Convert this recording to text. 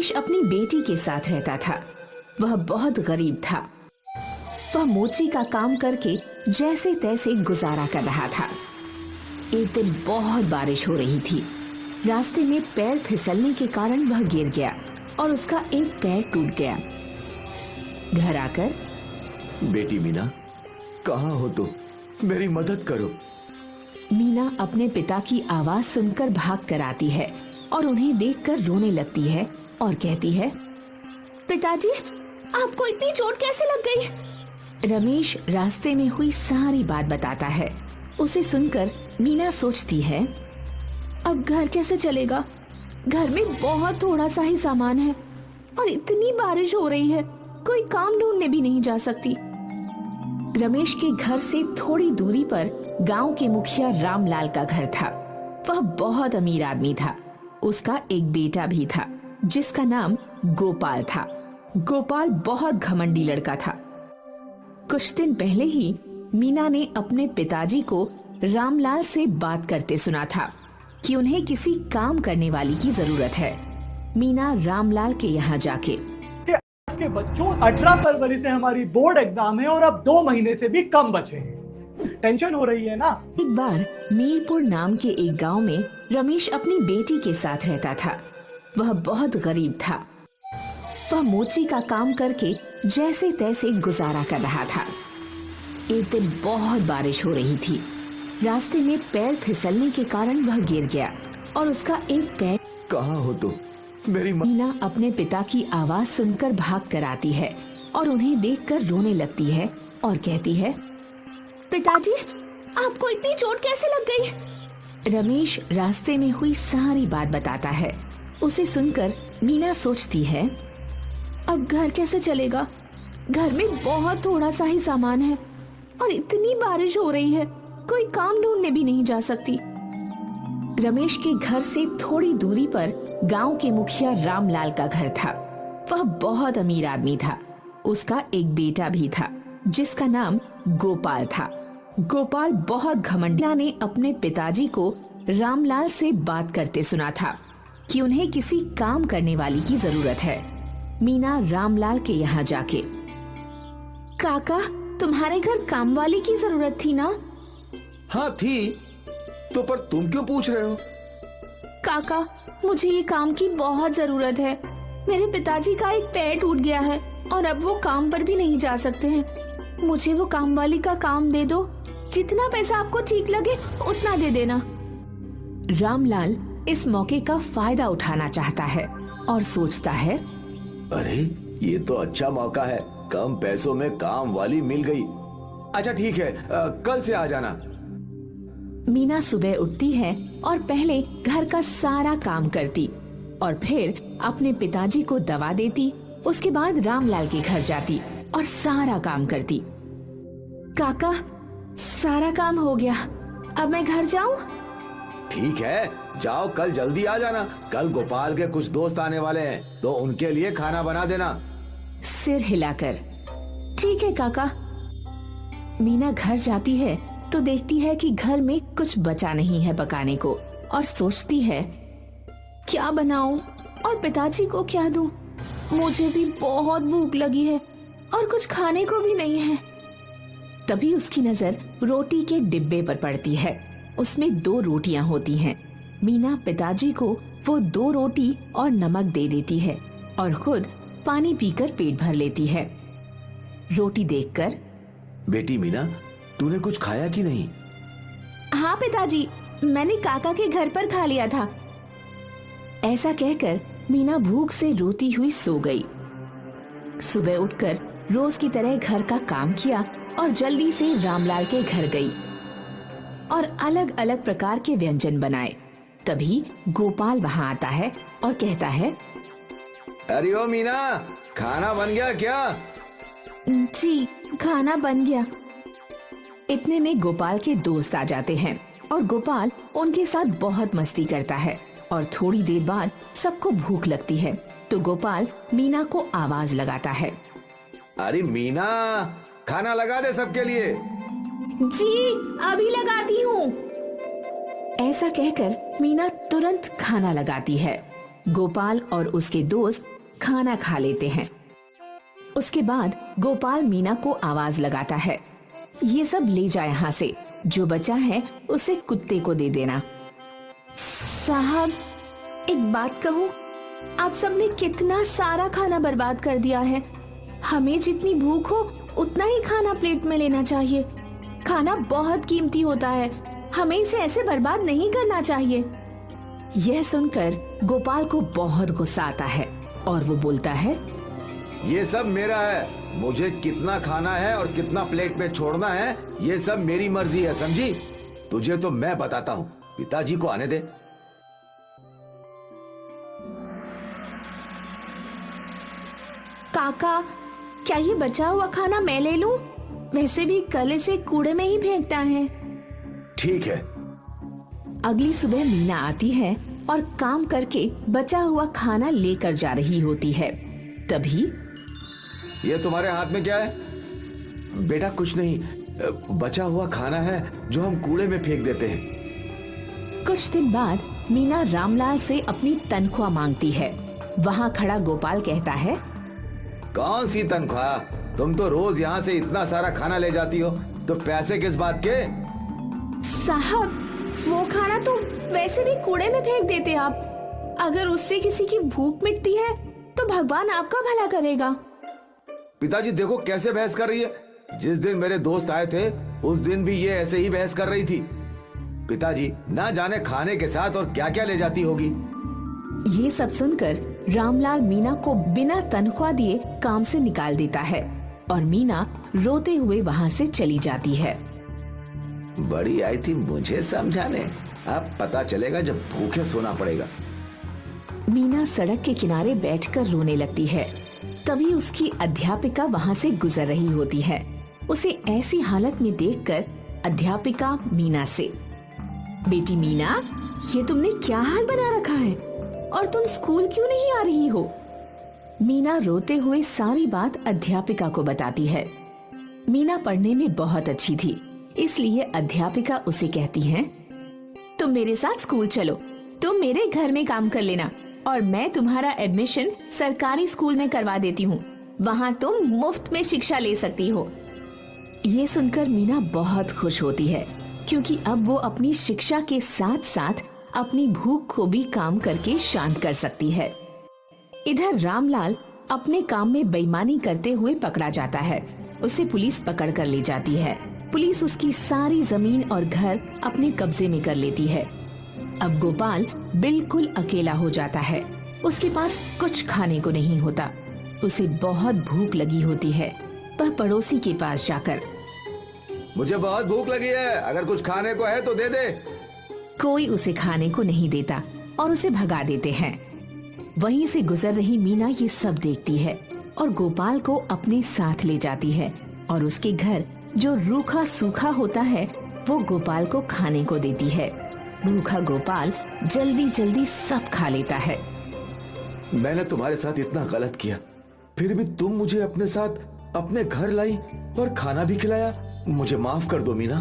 रमेश अपनी बेटी के साथ रहता था। वह बहुत गरीब था। वह मोची का काम करके जैसे तैसे गुजारा कर रहा था। एक दिन बहुत बारिश हो रही थी। रास्ते में पैर फिसलने के कारण वह गिर गया और उसका एक पैर टूट गया। घर आकर, बेटी मीना, कहाँ हो तुम? मेरी मदद करो। मीना अपने पिता की आवाज सुनकर भाग कर आती है और उन्हें देखकर रोने लगती है और कहती है, पिताजी, आपको इतनी चोट कैसे लग गई? रमेश रास्ते में हुई सारी बात बताता है। उसे सुनकर मीना सोचती है, अब घर कैसे चलेगा? घर में बहुत थोड़ा सा ही सामान है और इतनी बारिश हो रही है, कोई काम ढूंढने भी नहीं जा सकती। रमेश के घर से थोड़ी दूरी पर गांव के मुखिया रामलाल का घर था। वह बहुत अमीर आदमी था। उसका एक बेटा भी था जिसका नाम गोपाल था। गोपाल बहुत घमंडी लड़का था। कुछ दिन पहले ही मीना ने अपने पिताजी को रामलाल से बात करते सुना था कि उन्हें किसी काम करने वाली की जरूरत है। मीना रामलाल के यहाँ जाके, के बच्चों, 18 फरवरी से हमारी बोर्ड एग्जाम है और अब 2 महीने से भी कम बचे हैं। टेंशन हो रही है ना? एक बार मीरपुर नाम के एक गांव में रमेश अपनी बेटी के साथ रहता था। वह बहुत गरीब था। वह मोची का काम करके जैसे तैसे गुजारा कर रहा था। एक दिन बहुत बारिश हो रही थी। रास्ते में पैर फिसलने के कारण वह गिर गया और उसका एक पैर। कहाँ हो तुम? मेरी मीना अपने पिता की आवाज सुनकर भाग कर आती है और उन्हें देखकर रोने लगती है और कहती है, पिताजी, आपको इतनी चोट कैसे लग गई? रमेश रास्ते में हुई सारी बात बताता है। उसे सुनकर मीना सोचती है, अब घर कैसे चलेगा? घर में बहुत थोड़ा सा ही सामान है और इतनी बारिश हो रही है, कोई काम ढूंढने भी नहीं जा सकती। रमेश के घर से थोड़ी दूरी पर गांव के मुखिया रामलाल का घर था। वह बहुत अमीर आदमी था। उसका एक बेटा भी था जिसका नाम गोपाल था। गोपाल बहुत घमंडिया ने अपने पिताजी को रामलाल से बात करते सुना था कि उन्हें किसी काम करने वाली की जरूरत है। मीना रामलाल के यहाँ जाके, काका, तुम्हारे घर काम वाली की जरूरत थी ना? हाँ थी, तो पर तुम क्यों पूछ रहे हो? काका, मुझे ये काम की बहुत जरूरत है। मेरे पिताजी का एक पैर टूट गया है और अब वो काम पर भी नहीं जा सकते हैं। मुझे वो काम वाली का काम दे दो। जितना पैसा आपको ठीक लगे उतना दे देना। रामलाल इस मौके का फायदा उठाना चाहता है और सोचता है, अरे ये तो अच्छा मौका है, कम पैसों में काम वाली मिल गई। अच्छा ठीक है, कल से आ जाना। मीना सुबह उठती है और पहले घर का सारा काम करती और फिर अपने पिताजी को दवा देती। उसके बाद रामलाल के घर जाती और सारा काम करती। काका, सारा काम हो गया, अब मैं घर जाऊं? ठीक है, जाओ, कल जल्दी आ जाना। कल गोपाल के कुछ दोस्त आने वाले हैं तो उनके लिए खाना बना देना। सिर हिलाकर, ठीक है काका। मीना घर जाती है तो देखती है कि घर में कुछ बचा नहीं है पकाने को और सोचती है, क्या बनाऊं और पिताजी को क्या दूं? मुझे भी बहुत भूख लगी है और कुछ खाने को भी नहीं है। तभी उसकी नजर रोटी के डिब्बे पर पड़ती है। उसमें 2 रोटियां होती हैं। मीना पिताजी को वो 2 रोटी और नमक दे देती है और खुद पानी पीकर पेट भर लेती है। रोटी देखकर, बेटी मीना, तूने कुछ खाया कि नहीं? हाँ पिताजी, मैंने काका के घर पर खा लिया था। ऐसा कहकर मीना भूख से रोती हुई सो गई। सुबह उठकर रोज की तरह घर का काम किया और जल्दी से रामलाल के घर गई और अलग अलग प्रकार के व्यंजन बनाए। तभी गोपाल वहाँ आता है और कहता है, अरे ओ मीना, खाना बन गया क्या? जी, खाना बन गया। इतने में गोपाल के दोस्त आ जाते हैं और गोपाल उनके साथ बहुत मस्ती करता है और थोड़ी देर बाद सबको भूख लगती है तो गोपाल मीना को आवाज लगाता है, अरे मीना, खाना लगा दे सबके लिए। जी, अभी लगाती हूँ। ऐसा कहकर मीना तुरंत खाना लगाती है। गोपाल और उसके दोस्त खाना खा लेते हैं। उसके बाद गोपाल मीना को आवाज लगाता है, ये सब ले जा यहाँ से, जो बचा है उसे कुत्ते को दे देना। साहब, एक बात कहूँ, आप सबने कितना सारा खाना बर्बाद कर दिया है। हमें जितनी भूख हो उतना ही खाना प्लेट में लेना चाहिए। खाना बहुत कीमती होता है, हमें इसे ऐसे बर्बाद नहीं करना चाहिए। यह सुनकर गोपाल को बहुत गुस्सा आता है और वो बोलता है, ये सब मेरा है, मुझे कितना खाना है और कितना प्लेट में छोड़ना है ये सब मेरी मर्जी है, समझी? तुझे तो मैं बताता हूँ, पिताजी को आने दे। काका, क्या ये बचा हुआ खाना मैं ले लूं? वैसे भी कल इसे कूड़े में ही फेंकता है। ठीक है। अगली सुबह मीना आती है और काम करके बचा हुआ खाना लेकर जा रही होती है। तभी ये तुम्हारे हाथ में क्या है? बेटा कुछ नहीं, बचा हुआ खाना है जो हम कूड़े में फेंक देते हैं। कुछ दिन बाद मीना रामलाल से अपनी तनख्वाह मांगती है। वहाँ खड़ा गोपाल कहता है, कौन सी तनख्वाह? तुम तो रोज यहाँ से इतना सारा खाना ले जाती हो, तो पैसे किस बात के? साहब, वो खाना तो वैसे भी कूड़े में फेंक देते आप। अगर उससे किसी की भूख मिटती है तो भगवान आपका भला करेगा। पिताजी देखो कैसे बहस कर रही है। जिस दिन मेरे दोस्त आए थे उस दिन भी ये ऐसे ही बहस कर रही थी। पिताजी ना जाने खाने के साथ और क्या क्या ले जाती होगी। ये सब सुनकर रामलाल मीना को बिना तनख्वाह दिए काम से निकाल देता है और मीना रोते हुए वहाँ से चली जाती है। बड़ी आई थी मुझे समझाने, अब पता चलेगा जब भूखे सोना पड़ेगा। मीना सड़क के किनारे बैठकर रोने लगती है। तभी उसकी अध्यापिका वहाँ से गुजर रही होती है। उसे ऐसी हालत में देखकर अध्यापिका मीना से, बेटी मीना, ये तुमने क्या हाल बना रखा है और तुम स्कूल क्यों नहीं आ रही हो? मीना रोते हुए सारी बात अध्यापिका को बताती है। मीना पढ़ने में बहुत अच्छी थी, इसलिए अध्यापिका उसे कहती है, तुम मेरे साथ स्कूल चलो, तुम मेरे घर में काम कर लेना और मैं तुम्हारा एडमिशन सरकारी स्कूल में करवा देती हूँ। वहाँ तुम मुफ्त में शिक्षा ले सकती हो। ये सुनकर मीना बहुत खुश होती है, क्योंकि अब वो अपनी शिक्षा के साथ साथ अपनी भूख को भी काम करके शांत कर सकती है। इधर रामलाल अपने काम में बेईमानी करते हुए पकड़ा जाता है। उसे पुलिस पकड़ कर ले जाती है। पुलिस उसकी सारी जमीन और घर अपने कब्जे में कर लेती है। अब गोपाल बिल्कुल अकेला हो जाता है। उसके पास कुछ खाने को नहीं होता। उसे बहुत भूख लगी होती है। वह पड़ोसी के पास जाकर, मुझे बहुत भूख लगी है, अगर कुछ खाने को है तो दे दे। कोई उसे खाने को नहीं देता और उसे भगा देते हैं। वहीं से गुजर रही मीना ये सब देखती है और गोपाल को अपने साथ ले जाती है और उसके घर जो रूखा सूखा होता है वो गोपाल को खाने को देती है। भूखा गोपाल जल्दी जल्दी सब खा लेता है। मैंने तुम्हारे साथ इतना गलत किया, फिर भी तुम मुझे अपने साथ अपने घर लाई और खाना भी खिलाया। मुझे माफ कर दो मीना।